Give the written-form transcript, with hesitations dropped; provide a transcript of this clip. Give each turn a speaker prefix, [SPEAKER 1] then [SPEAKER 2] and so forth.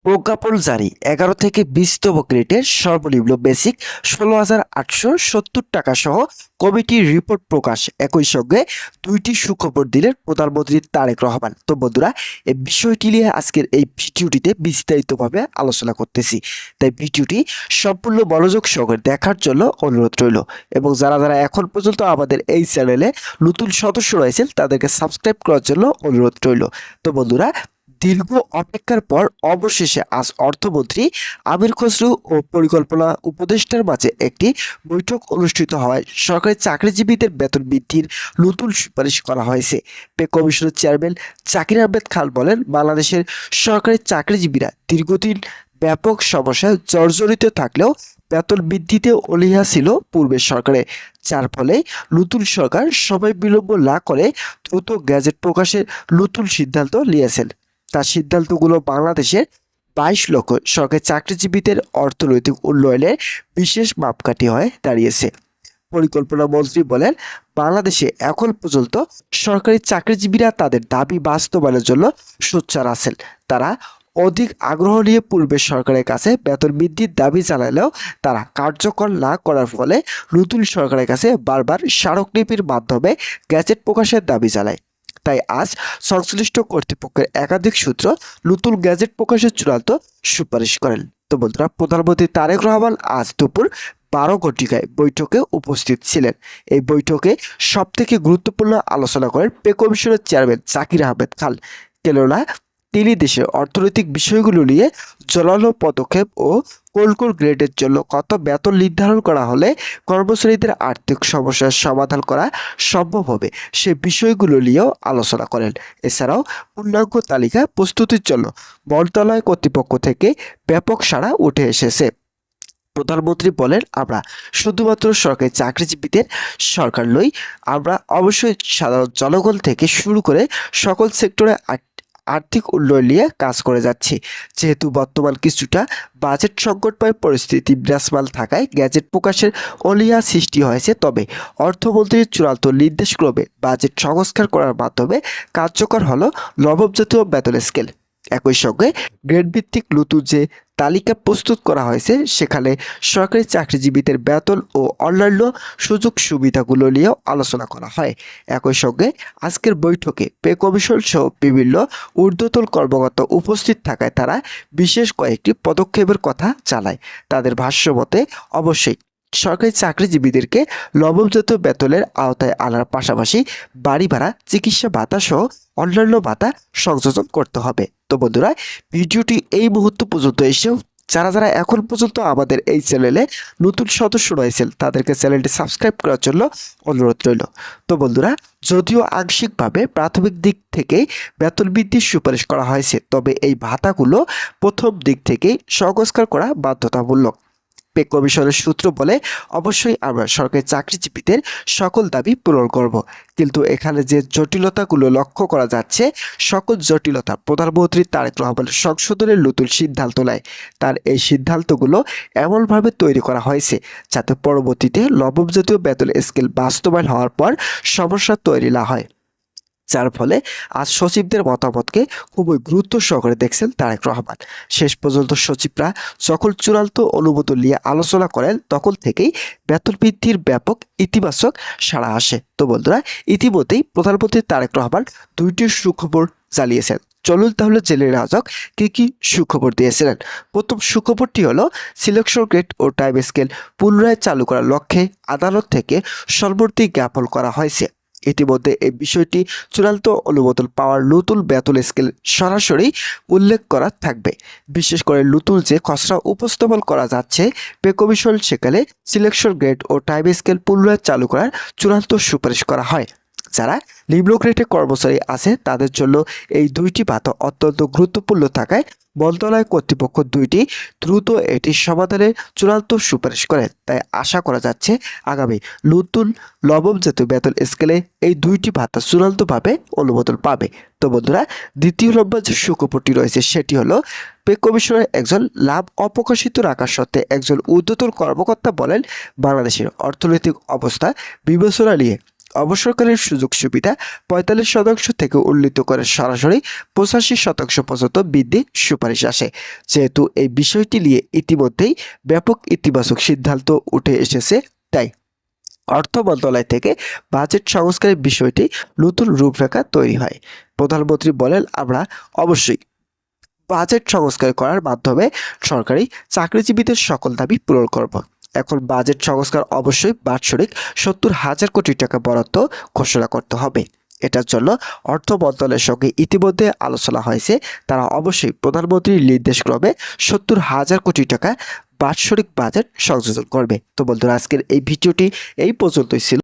[SPEAKER 1] প্রজ্ঞাপন জারি ১১ থেকে ২০তম গ্রেডের সর্বনিম্ন বেসিক ১৬,৮৭০ টাকা সহ কমিটির রিপোর্ট প্রকাশ। একই সঙ্গে দুইটি সুখবর দিলেন প্রধানমন্ত্রী তারেক রহমান। তো বন্ধুরা, এই বিষয়টি নিয়ে আজকের এই ভিডিওটিতে বিস্তারিতভাবে আলোচনা করতেছি, তাই ভিডিওটি সম্পূর্ণ মনোযোগ সহকারে দেখার জন্য অনুরোধ রইল। এবং যারা যারা এখন পর্যন্ত আমাদের এই চ্যানেলে নতুন সদস্য রয়েছেন তাদেরকে সাবস্ক্রাইব করার জন্য অনুরোধ রইল। তো বন্ধুরা, দীর্ঘ অপেক্ষার পর অবশেষে আজ অর্থমন্ত্রী আমির খসরু ও পরিকল্পনা উপদেষ্টার মাঝে একটি বৈঠক অনুষ্ঠিত হওয়ায় সরকারি চাকরিজীবীদের বেতন বৃদ্ধির নতুন সুপারিশ করা হয়েছে। পে কমিশনের চেয়ারম্যান জাকির আহমেদ খান বলেন, বাংলাদেশের সরকারি চাকরিজীবীরা দীর্ঘদিন ব্যাপক সমস্যায় জর্জরিত থাকলেও বেতন বৃদ্ধিতে অনীহা ছিল পূর্বের সরকারে, যার ফলে নতুন সরকার সময় বিলম্ব না করে দ্রুত গ্যাজেট প্রকাশের নতুন সিদ্ধান্ত নিয়েছেন। তার সিদ্ধান্তগুলো বাংলাদেশের ২২ লক্ষ সরকারি চাকরিজীবীদের অর্থনৈতিক উন্নয়নের বিশেষ মাপকাঠি হয়ে দাঁড়িয়েছে। পরিকল্পনা মন্ত্রী বলেন, বাংলাদেশে এখন পর্যন্ত সরকারি চাকরিজীবীরা তাদের দাবি বাস্তবায়নের জন্য সোচ্চার আছেন। তারা অধিক আগ্রহ নিয়ে পূর্বের সরকারের কাছে বেতন বৃদ্ধির দাবি জানালেও তারা কার্যকর না করার ফলে নতুন সরকারের কাছে বারবার স্মারকলিপির মাধ্যমে গ্যাজেট প্রকাশের দাবি জানায়। তাই আজ সংশ্লিষ্ট কর্তৃপক্ষের একাধিক সূত্র নতুন গ্যাজেট প্রকাশের চূড়ান্ত সুপারিশ করেন। তো বন্ধুরা, প্রধানমন্ত্রী তারেক রহমান আজ দুপুর ১২ ঘটিকায় বৈঠকে উপস্থিত ছিলেন। এই বৈঠকে সবথেকে গুরুত্বপূর্ণ আলোচনা করেন পে কমিশনের চেয়ারম্যান জাকির আহমেদ খান। কেননা তিনি দেশের অর্থনৈতিক বিষয়গুলো নিয়ে জোরালো পদক্ষেপ ও কোন কোন গ্রেডের জন্য কত বেতন নির্ধারণ করা হলে কর্মচারীদের আর্থিক সমস্যার সমাধান করা সম্ভব হবে সে বিষয়গুলো নিয়েও আলোচনা করেন। এছাড়াও পূর্ণাঙ্গ তালিকা প্রস্তুতির জন্য মন্ত্রণালয় কর্তৃপক্ষ থেকে ব্যাপক সাড়া উঠে এসেছে। প্রধানমন্ত্রী বলেন, আমরা শুধুমাত্র সরকারি চাকরিজীবীদের সরকার নই, আমরা অবশ্যই সাধারণ জনগণ থেকে শুরু করে সকল সেক্টরে আর্থিক উন্নয়ন নিয়ে কাজ করে যাচ্ছি। যেহেতু বর্তমান কিছুটা বাজেট সংকটময় পরিস্থিতি বিরাজমান থাকায় গ্যাজেট প্রকাশের অনীহা সৃষ্টি হয়েছে, তবে অর্থমন্ত্রীর চূড়ান্ত নির্দেশক্রমে বাজেট সংস্কার করার মাধ্যমে কার্যকর হলো নবম জাতীয় বেতন স্কেল। একই সঙ্গে গ্রেড ভিত্তিক নতুন যে তালিকা প্রস্তুত করা হয়েছে সেখানে সরকারি চাকরিজীবীদের বেতন ও অন্যান্য সুযোগ সুবিধাগুলো নিয়েও আলোচনা করা হয়। একই সঙ্গে আজকের বৈঠকে পে কমিশন সহ বিভিন্ন ঊর্ধ্বতন কর্মকর্তা উপস্থিত থাকায় তারা বিশেষ কয়েকটি পদক্ষেপের কথা জানায়। তাদের ভাষ্য মতে অবশ্যই সরকারি চাকরিজীবীদেরকে নবম জাতীয় বেতনের আওতায় আনার পাশাপাশি বাড়ি ভাড়া, চিকিৎসা ভাতা সহ অন্যান্য ভাতা সংযোজন করতে হবে। তো বন্ধুরা, ভিডিওটি এই মুহূর্ত পর্যন্ত এসেও যারা যারা এখন পর্যন্ত আমাদের এই চ্যানেলে নতুন সদস্য রয়েছেন তাদেরকে চ্যানেলটি সাবস্ক্রাইব করার জন্য অনুরোধ রইল। তো বন্ধুরা, যদিও আংশিকভাবে প্রাথমিক দিক থেকে বেতন বৃদ্ধির সুপারিশ করা হয়েছে, তবে এই ভাতাগুলো প্রথম দিক থেকেই সংস্কার করা বাধ্যতামূলক। পে কমিশনের সূত্র বলে, অবশ্যই আমরা সরকারি চাকরিজীবীদের সকল দাবি পূরণ করব, কিন্তু এখানে যে জটিলতাগুলো লক্ষ্য করা যাচ্ছে সকল জটিলতা প্রধানমন্ত্রী তারেক রহমানের সংশোধনের নতুন সিদ্ধান্ত নেয়। তার এই সিদ্ধান্তগুলো এমনভাবে তৈরি করা হয়েছে যাতে পরবর্তীতে নবম জাতীয় বেতন স্কেল বাস্তবায়ন হওয়ার পর সমস্যা তৈরি না হয়, যার ফলে আজ সচিবদের মতামতকে খুবই গুরুত্ব সহকারে দেখছেন তারেক রহমান। শেষ পর্যন্ত সচিবরা যখন চূড়ান্ত অনুমোদন নিয়ে আলোচনা করেন তখন থেকেই বেতন বৃদ্ধির ব্যাপক ইতিবাচক সাড়া আসে। তো বন্ধুরা, ইতিমধ্যেই প্রধানমন্ত্রী তারেক রহমান দুইটি সুখবর জানিয়েছেন। চলুন তাহলে জেনে নেওয়া যাক কি কি সুখবর দিয়েছিলেন। প্রথম সুখবরটি হলো সিলেকশন গ্রেড ও টাইম স্কেল পুনরায় চালু করার লক্ষ্যে আদালত থেকে সর্বর্তী জ্ঞাপন করা হয়েছে। ইতিমধ্যে এই বিষয়টি চূড়ান্ত অনুমোদন পাওয়ার নতুন বেতন স্কেল সরাসরি উল্লেখ করা থাকবে। বিশেষ করে নতুন যে খসড়া উপস্থাপন করা যাচ্ছে পে কমিশন, সেখানে সিলেকশন গ্রেড ও টাইম স্কেল পুনরায় চালু করার চূড়ান্ত সুপারিশ করা হয়। যারা নিম্ন গ্রেডে কর্মচারী আছে তাদের জন্য এই দুইটি ভাতা অত্যন্ত গুরুত্বপূর্ণ থাকায় মন্ত্রণালয় কর্তৃপক্ষ দুইটি দ্রুত এটি সমাধানের চূড়ান্ত সুপারিশ করে। তাই আশা করা যাচ্ছে আগামী নতুন নবম জাতীয় বেতন স্কেলে এই দুইটি ভাতা চূড়ান্তভাবে অনুমোদন পাবে। তো বন্ধুরা, দ্বিতীয় নম্বর যে সুখবরটি রয়েছে সেটি হলো পে কমিশনের একজন লাভ অপ্রকাশিত রাখার সত্ত্বে একজন ঊর্ধ্বতন কর্মকর্তা বলেন, বাংলাদেশের অর্থনৈতিক অবস্থা বিবেচনা নিয়ে অবসরকালীন সুযোগ সুবিধা 45% থেকে উন্নীত করে সরাসরি 85% পর্যন্ত বৃদ্ধির সুপারিশ আসে। যেহেতু এই বিষয়টি নিয়ে ইতিমধ্যেই ব্যাপক ইতিবাচক সিদ্ধান্ত উঠে এসেছে, তাই অর্থ মন্ত্রণালয় থেকে বাজেট সংস্কারের বিষয়টি নতুন রূপরেখা তৈরি হয়। প্রধানমন্ত্রী বলেন, আমরা অবশ্যই বাজেট সংস্কার করার মাধ্যমে সরকারি চাকরিজীবীদের সকল দাবি পূরণ করব। এখন বাজেট সংস্কার অবশ্যই বাৎসরিক 70,000 কোটি টাকা বরাদ্দ ঘোষণা করতে হবে। এটার জন্য অর্থ মন্ত্রণালয়ের সঙ্গে ইতিমধ্যে আলোচনা হয়েছে। তারা অবশ্যই প্রধানমন্ত্রীর নির্দেশক্রমে 70,000 কোটি টাকা বাৎসরিক বাজেট সংযোজন করবে। তো বন্ধুরা, আজকের এই ভিডিওটি এই পর্যন্তই ছিল।